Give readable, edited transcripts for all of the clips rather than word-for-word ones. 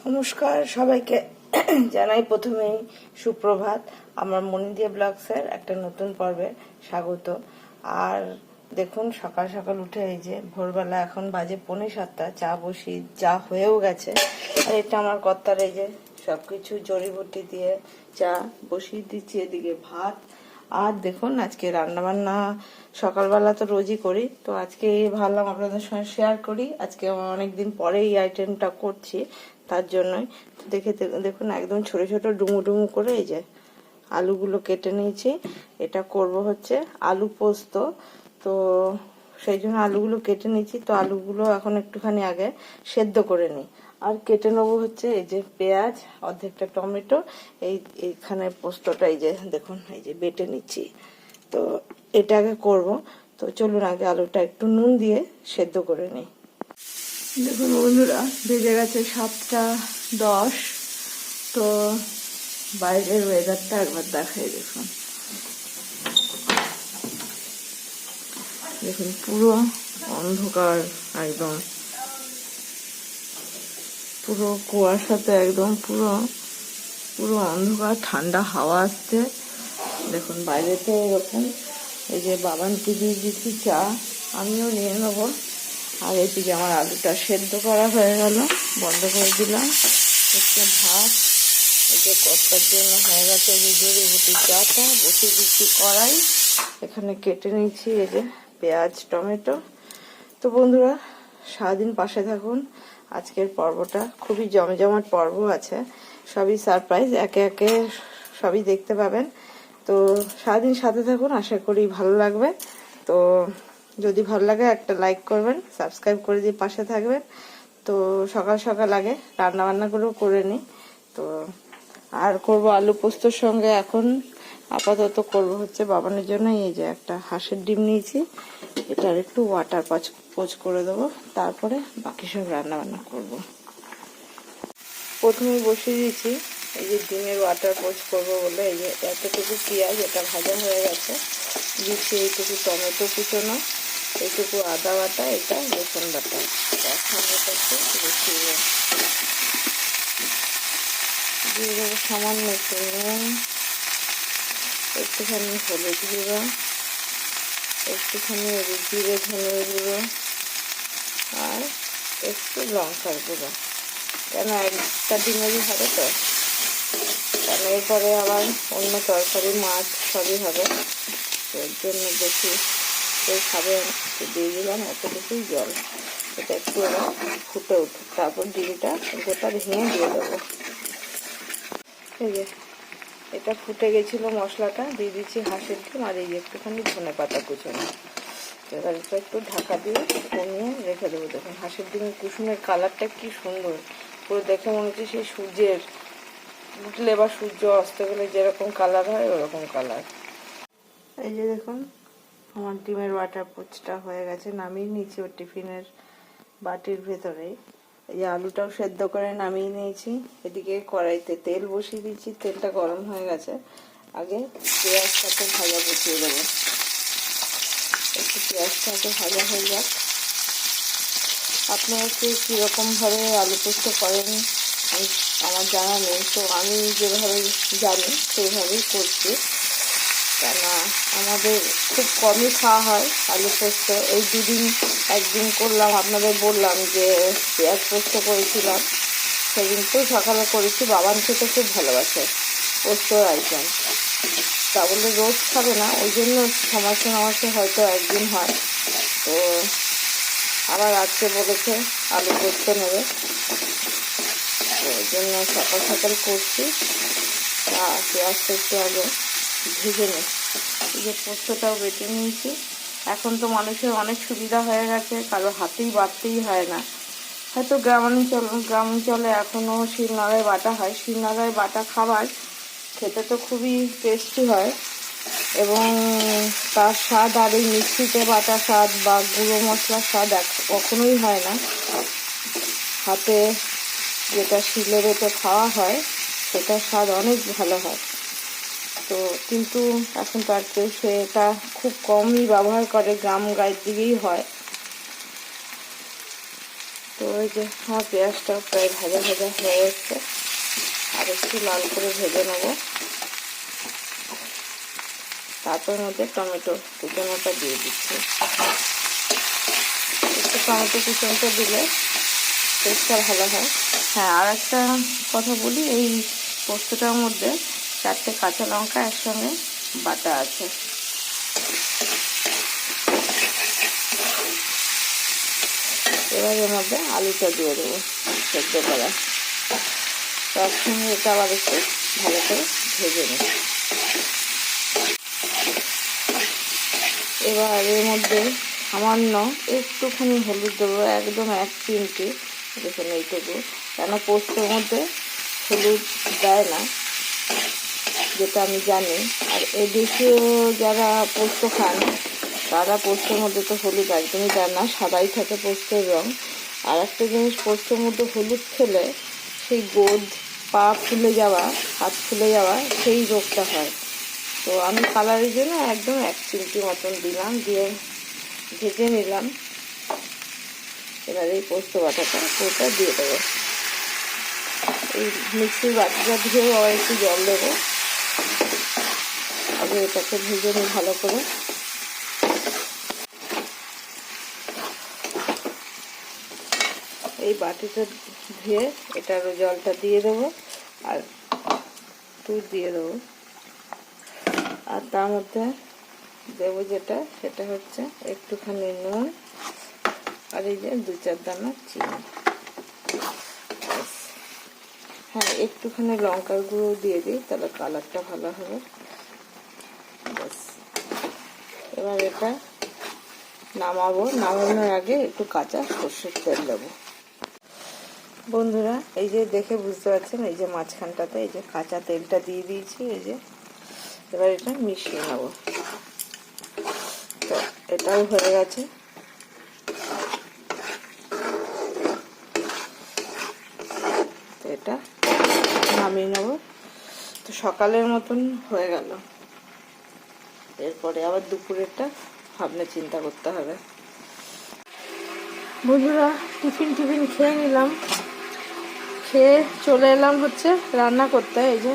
নমস্কার সবাইকে জানাই প্রথমেই সুপ্রভাত। আমার মনিদিয়া ব্লগসের একটা নতুন পর্বে স্বাগত। আর দেখুন সকাল সকাল উঠে এই যে ভোরবেলা এখন বাজে 6:45, চা বসি চা হয়েও গেছে। আর এটা আমার কর্তার এই যে সবকিছু জড়িবুটি দিয়ে চা বসিয়ে দিচ্ছি, এদিকে ভাত। আর দেখুন আজকে রান্নাবান্না সকালবেলা তো রোজই করি, তো আজকে ভাবলাম আপনাদের সঙ্গে শেয়ার করি। আজকে অনেকদিন পরে এই আইটেমটা করছি, তার জন্যই দেখুন একদম ছোট ছোট ডুমু ডুমু করে এই যে আলুগুলো কেটে নিয়েছি। এটা করব হচ্ছে আলু পোস্ত, তো সেই জন্য আলুগুলো কেটে নিয়েছি। তো আলুগুলো এখন একটুখানি আগে সেদ্ধ করে নিই। আর কেটে নেবো হচ্ছে এই যে পেঁয়াজ, অর্ধেকটা টমেটো, এইখানে পোস্তটা এই যে দেখুন এই যে বেটে নিচ্ছি। তো এটা আগে করবো। তো চলুন আগে আলুটা একটু নুন দিয়ে সেদ্ধ করে নিই। দেখুন বন্ধুরা, বেজে গেছে 7:10। তো বাইরের ওয়েদারটা একবার দেখাই। দেখুন দেখুন পুরো অন্ধকার, একদম পুরো কুয়াশাতে একদম পুরো পুরো অন্ধকার, ঠান্ডা হাওয়া আসছে। দেখুন বাইরেতে এরকম। এই যে বাবানকে দিয়ে দিচ্ছি চা, আমিও নিয়ে নেবো। আর এদিকে আমার আলুটা সেদ্ধ করা হয়ে গেল, বন্ধ করে দিলাম। হচ্ছে ভাত, এই যে কর্তার জন্য হয়ে গেছে যে জড়িবুটি চাটা বসিয়ে দিচ্ছি কড়াই। এখানে কেটে নিচ্ছি এই যে পেঁয়াজ টমেটো। তো বন্ধুরা সারাদিন পাশে থাকুন, আজকের পর্বটা খুবই জমজমাট পর্ব আছে, সবই সারপ্রাইজ, একে একে সবই দেখতে পাবেন। তো সারাদিন সাথে থাকুন, আশা করি ভালো লাগবে। তো যদি ভালো লাগে একটা লাইক করবেন, সাবস্ক্রাইব করে দিয়ে পাশে থাকবেন। তো সকাল সকাল আগে রান্না বান্নাগুলো করে নিই। তো আর করব আলু পোস্তর সঙ্গে এখন আপাতত করব হচ্ছে বাবানের জন্য এই যে একটা হাঁসের ডিম নিয়েছি, এটার একটু ওয়াটার পোচ করে দেবো, তারপরে বাকি সব রান্না বান্না করব। প্রথমে বসিয়ে দিয়েছি এই যে ডিমের ওয়াটার পোচ করবো বলে, এই যে এতটুকু পেঁয়াজ এটা ভাজা হয়ে গেছে, দিচ্ছি এইটুকু টমেটো কুচোনো, এইটুকু আদা বাটা, এটা রসুন বাটা। এখন এটাকে বসিয়ে দিয়ে দেবো সামান্য একটু নুন, একটুখানি হলুদ গুঁড়ো, একটুখানি জিরে ধনের গুঁড়ো, আর একটু লঙ্কার গুঁড়ো। কেন একটা ডিমেরই হবে তো, কেন এরপরে আবার অন্য তরকারি মাছ সবই হবে, এর জন্য বেশি কেউ খাবে দিয়ে দিলাম এতটুকুই জল। এটা একটু এবার ফুটে উঠুক, তারপর ডিমটা গোটা ভেঙে দিয়ে দেবো। এই যে এটা ফুটে গেছিল, মশলাটা দিয়ে দিচ্ছি হাঁসের ডিম, আর এই একটুখানি ধনে পাতা কুচোনো। এবার এটা একটু ঢাকা দিয়ে কমিয়ে রেখে দেবো। দেখুন হাঁসের ডিমের কুসুমের কালারটা কি সুন্দর, পুরো দেখে মনে হচ্ছে সেই সূর্যের উঠলে বা সূর্য অস্ত গেলে যেরকম কালার হয় ওরকম কালার। এই যে দেখুন আমার ডিমের ওয়াটার পোচটা হয়ে গেছে, নামিয়ে নিয়েছি ওর টিফিনের বাটির ভেতরে। এই যে আলুটাও সেদ্ধ করে নামিয়ে নিয়েছি। এদিকে কড়াইতে তেল বসিয়ে দিচ্ছি, তেলটা গরম হয়ে গেছে। আগে পেঁয়াজটাকে ভাজা বসিয়ে দেবো, একটু পেঁয়াজটাকে ভাজা হয়ে যাক। আপনারা কীরকমভাবে আলু পোস্ত করেন আমার জানা নেই, তো আমি যেভাবে জানি সেইভাবেই করছি। কেননা আমাদের খুব কমই খাওয়া হয় আলু পোস্ত। এই দুদিন একদিন করলাম, আপনাদের বললাম যে পেঁয়াজ পোস্ত করেছিলাম, সেদিন তো সকালে করেছি। বাবান খেতে খুব ভালোবাসে পোস্তর আইটেম, তা বলে রোজ খাবে না, ওই জন্য সমাসে হয়তো একদিন হয়। তো আবার আজকে বলেছে আলু পোস্ত নেবে, তো ওই জন্য সকাল সকাল করছি। পেঁয়াজটা একটু আগে ভেজে নিই। এই যে পোস্তটাও বেটে নিয়েছি। এখন তো মানুষের অনেক সুবিধা হয়ে গেছে, কারো হাতেই বাটতেই হয় না। হয়তো গ্রামাঞ্চলে এখনও শিলনোড়ায় বাটা হয়। শিলনোড়ায় বাটা খাবার খেতে তো খুবই টেস্টি হয়, এবং তার স্বাদ আর এই মিক্সিতে বাটা স্বাদ বা গুঁড়ো মশলার স্বাদ কখনোই হয় না। হাতে যেটা শিলে বেটে খাওয়া হয় সেটার স্বাদ অনেক ভালো হয়। তো কিন্তু এখন তো আর কেউ সেটা খুব কমই ব্যবহার করে, গ্রাম গায়ের দিকেই হয়। তো এই যে আমার পেঁয়াজটা প্রায় ভাজা ভাজা হয়ে যাচ্ছে, আর একটু লাল করে ভেজে নেব। তারপর মধ্যে টমেটো কুচানোটা দিয়ে দিচ্ছি। একটু টমেটো কুচানোটা দিলে টেস্টটা ভালো হয়। হ্যাঁ, আর একটা কথা বলি, এই পোস্তটার মধ্যে 4টে কাঁচা লঙ্কা একসঙ্গে বাটা আছে। এবার এর মধ্যে আলুটা দিয়ে দেবো সেদ্ধ করা। তার সঙ্গে এটা আবার একটু ভালো করে ভেজে নেব। এবার এর মধ্যে সামান্য একটুখানি হলুদ দেবো, একদম 1 চিমটি, দেখুন এইটুকু, কেন পোস্তর মধ্যে হলুদ দেয় না যেটা আমি জানি। আর এই দেশীয় যারা পোস্ত খান তারা পোস্তর মধ্যে তো হলুদ একদমই দেয় না, সাদাই থাকে পোস্তের রং। আর একটা জিনিস, পোস্তর মধ্যে হলুদ খেলে সেই গোদ, পা ফুলে যাওয়া, হাত ফুলে যাওয়া, সেই রোগটা হয়। তো আমি কালারের জন্য একদম 1 চিমটি মতন দিলাম, দিয়ে ভেজে নিলাম। এবার এই পোস্ত বাটাটা পুরোটা দিয়ে দেবো। এই মিক্সির বাটিটা ধুয়েও আবার একটু জল দেবো। আগে এটাকে ভেজে নিই ভালো করে। এই বাটিটা ধুয়ে এটার জলটা দিয়ে দেবো, আর দুধ দিয়ে দেবো। আর তার মধ্যে দেবো যেটা, সেটা হচ্ছে একটুখানি নুন, আর এই যে 2-4 দানা চিনি। হ্যাঁ, একটুখানি লঙ্কার গুঁড়ো দিয়ে দিই, তাহলে কালারটা ভালো হবে। ব্যাস, এবার এটা নামাবো। নামানোর আগে একটু কাঁচা সর্ষের তেল দেবো। বন্ধুরা, এই যে দেখে বুঝতে পারছেন, এই যে মাঝখানটাতে এই যে কাঁচা তেলটা দিয়ে দিয়েছি। এই যে এবার এটা মিশিয়ে নেব। তো এটাও হয়ে গেছে। তো এটা নামিয়ে নেব। তো সকালের মতন হয়ে গেল। এরপরে আবার দুপুরেরটা ভাবনা চিন্তা করতে হবে। বন্ধুরা, টিফিন খেয়ে নিলাম, খেয়ে চলে এলাম হচ্ছে রান্না করতে। এই যে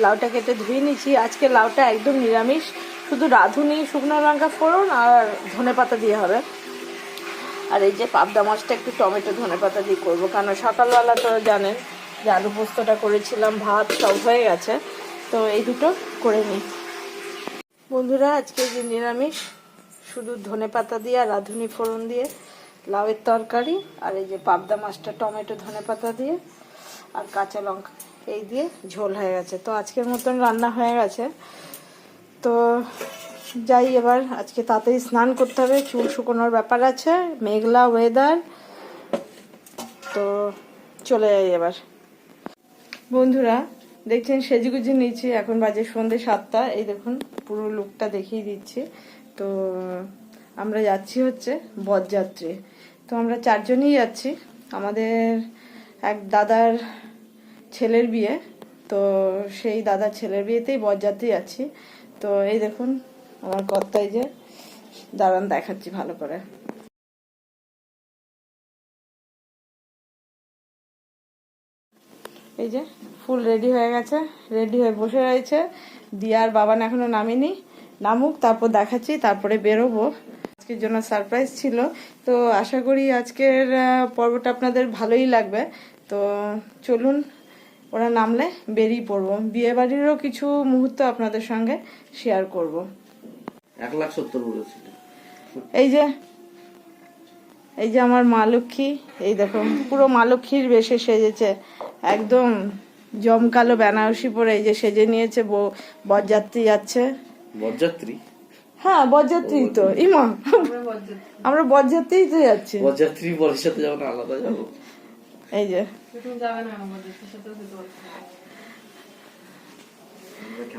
লাউটা কেটে ধুয়ে নিয়েছি। আজকে লাউটা একদম নিরামিষ, শুধু রাঁধুনি, শুকনো লঙ্কা ফোড়ন আর ধনেপাতা দিয়ে হবে। আর এই যে পাবদা মাছটা একটু টমেটো ধনেপাতা দিয়ে করবো, কারণ সকালবেলা তো জানেন যে আলু পোস্তটা করেছিলাম, ভাত সব হয়ে গেছে। তো এই দুটো করে নিই। বন্ধুরা, আজকে যে নিরামিষ, শুধু ধনেপাতা দিয়ে আর রাঁধুনি ফোড়ন দিয়ে লাউয়ের তরকারি, আর এই যে পাবদা মাছটা টমেটো ধনেপাতা দিয়ে আর কাঁচা লঙ্কা এই দিয়ে ঝোল হয়ে গেছে। তো আজকের মতন রান্না হয়ে গেছে। তো যাই, এবার আজকে তাড়াতাড়ি স্নান করতে হবে, চুল শুকোনোর ব্যাপার আছে, মেঘলা ওয়েদার। তো চলে যাই এবার। বন্ধুরা দেখছেন সেজেগুজে নিয়েছি, এখন বাজে সন্ধ্যে 7টা। এই দেখুন পুরো লুকটা দেখিয়ে দিচ্ছি। তো আমরা যাচ্ছি হচ্ছে বরযাত্রী। তো আমরা 4 জনই যাচ্ছি। আমাদের এক দাদার ছেলের বিয়ে, তো সেই দাদার ছেলের বিয়েতেই বরযাত্রী যাচ্ছি। তো এই দেখুন আমার কর্তাই, যে দাঁড়ান দেখাচ্ছি ভালো করে। এই যে ফুল রেডি হয়ে গেছে, রেডি হয়ে বসে রয়েছে। দিয়ার বাবান এখনো নামেনি, নামুক তারপর দেখাচ্ছি, তারপরে বেরোবো। আজকের জন্য সারপ্রাইজ ছিল। তো আশা করি আজকের পর্বটা আপনাদের ভালোই লাগবে। তো চলুন, ওরা নামলে বেরিয়ে পড়বো। বিয়ে বাড়িরও কিছু মুহূর্ত আপনাদের সঙ্গে শেয়ার করব। 1,70,000 বলেছিল। এই যে আমার মা লক্ষ্মী, এই দেখো পুরো মা লক্ষ্মীর বেশে সেজেছে, একদম জমকালো বেনারসি পরে এই যে সেজে নিয়েছে। বরযাত্রী যাচ্ছে। বরযাত্রী? হ্যাঁ, বরযাত্রী তো। ইমা, আমরা বরযাত্রী তো যাচ্ছি। বরযাত্রী বরের সাথে যাবো না, আলাদা যাবো? এই যে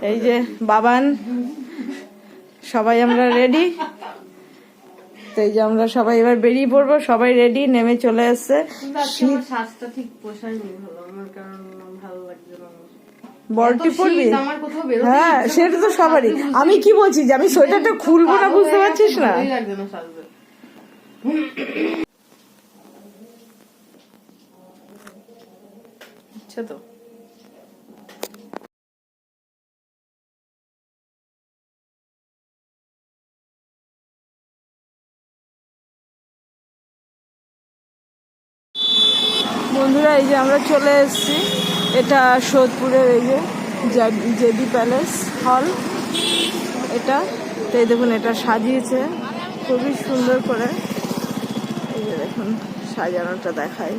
এই যে বাবান, সবাই আমরা রেডি। তো এই যে আমরা সবাই এবার বেরিয়ে পড়বো, সবাই রেডি, নেমে চলে এসছে। সাজটা ঠিক পোষায়নি ভালো আমার, কারণ ভালো লাগছে না। বড়টি পড়বি? হ্যাঁ, সেটা তো সবারই। আমি কি বলছি যে আমি সোয়েটারটা খুলবো না, বুঝতে পারছিস না? হচ্ছে তো। বন্ধুরা এই যে আমরা চলে এসেছি, এটা সোদপুরের এই যে জেডি প্যালেস হল এটা। তো এই দেখুন এটা সাজিয়েছে খুবই সুন্দর করে, এই যে দেখুন সাজানোটা দেখায়।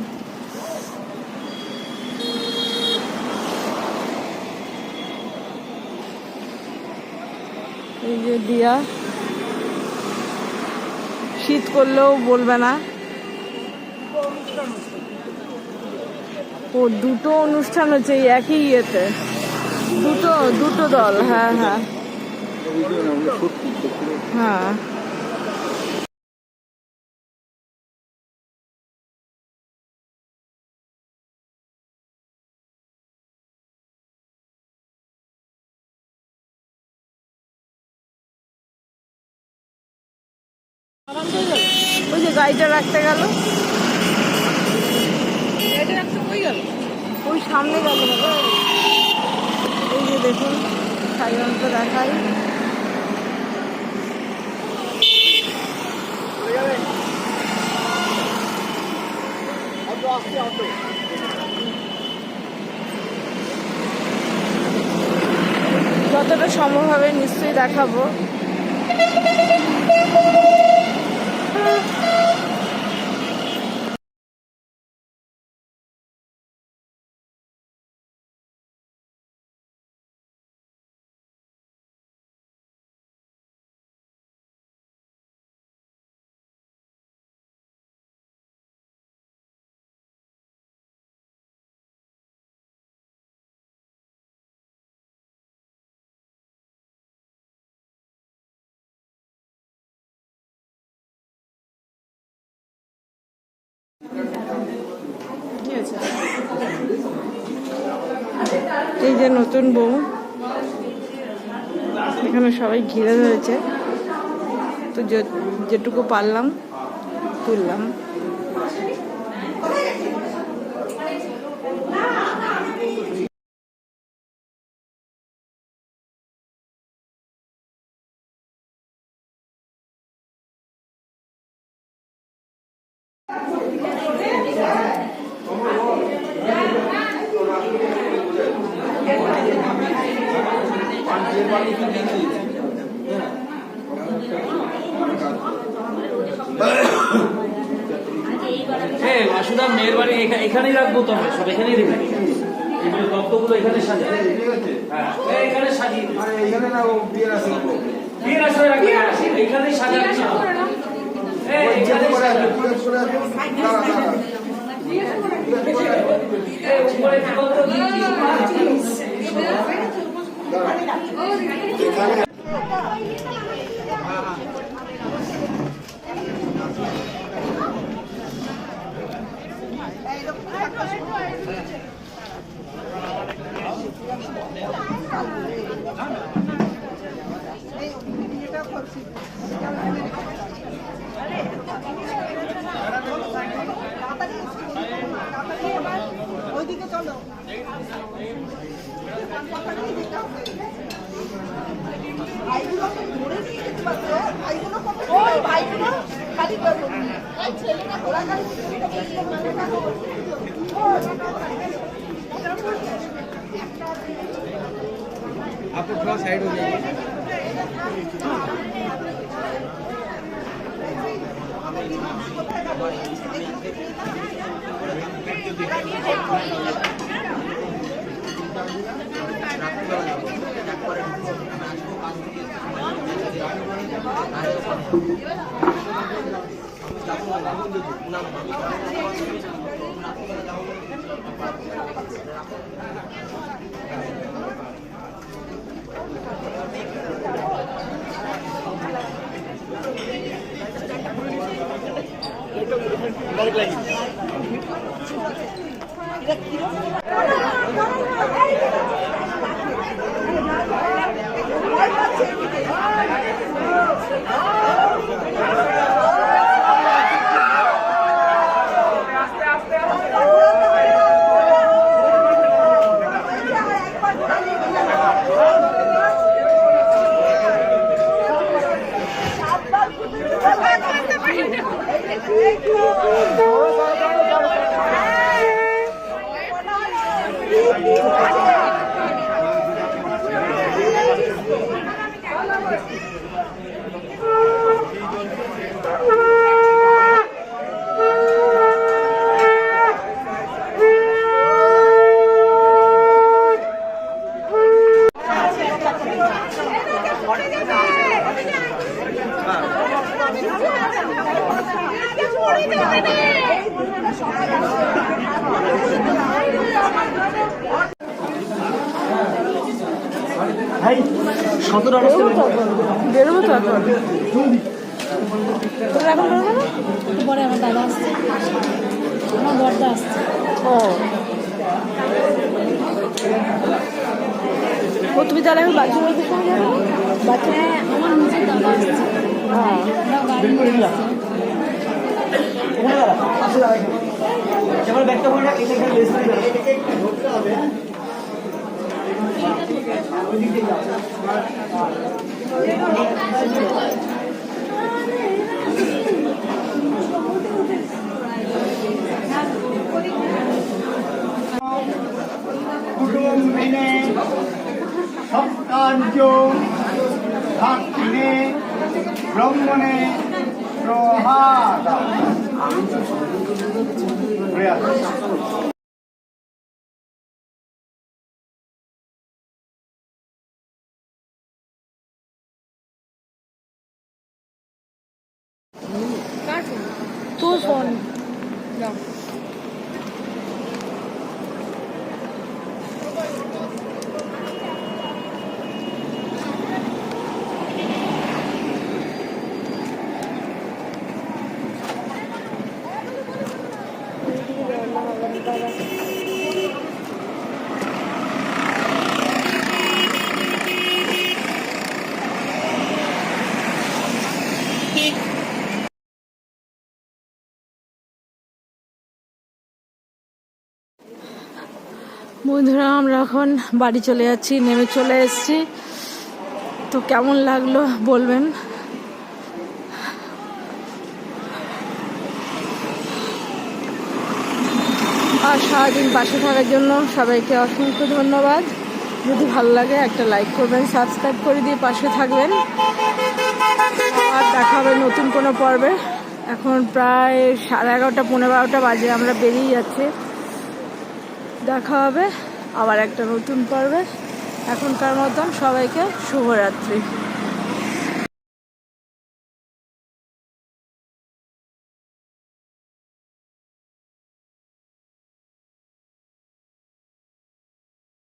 এই যে দিয়া, শীত করলেও বলবে না। ও দুটো অনুষ্ঠান হচ্ছে এই একই ইয়েতে, দুটো দল। হ্যাঁ হ্যাঁ হ্যাঁ। ওই যে গাড়িটা রাখতে গেল, ওই সামনে গেল না। এই যে দেখুন সাধারণত দেখাই। যতটা সম্ভব হবে নিশ্চয়ই দেখাবো। এই যে নতুন বউ, এখানে সবাই ঘিরে ধরেছে, তো যেটুকু পারলাম তুললাম। মাসুদা মেয়ের বাড়ি এখানেই রাখবো, তো আমরা সব এখানেই রেখে এগুলো তত্ত্বগুলো এখানে সাজাই। হ্যাঁ এখানে সাজিয়ে এখানে না, বিয়ের আসরে রাখি এখানে সাজাই। ওইদিকে চলো, ভাইগুলো ধরে নিয়ে যেতে পারছো, ভাইগুলো ওই ভাইগুলো খালি করবো, ওই ছেলেটা ঘোরা গাড়ি आपको थोड़ा साइड हो जाइए। বেরোবো তো এখন। তোরা এখন বেরোবো না? পরে আমার দাদা আসছে, আমার বড়দা আসছে। ও তুমি তাহলে এখন বাচ্চা বাড়িতে সঙ্গে যাবে? বাচ্চা আমার নিজের দাদা আসছে, ওরা গাড়ি নিয়ে আসছে। কুটুম্বিনে সৎকার্য সাক্ষিণে ব্রহ্মণে প্রহাদ। তোর ফোন বন্ধুরা, আমরা এখন বাড়ি চলে যাচ্ছি, নেমে চলে এসেছি। তো কেমন লাগলো বলবেন। আর সারাদিন পাশে থাকার জন্য সবাইকে অসংখ্য ধন্যবাদ। যদি ভালো লাগে একটা লাইক করবেন, সাবস্ক্রাইব করে দিয়ে পাশে থাকবেন। আর দেখা হবে নতুন কোনো পর্বে। এখন প্রায় 11:30 15 বাজে, আমরা বেরিয়ে যাচ্ছি। দেখা হবে আবার একটা নতুন পর্বে। এখনকার মতন সবাইকে শুভরাত্রি।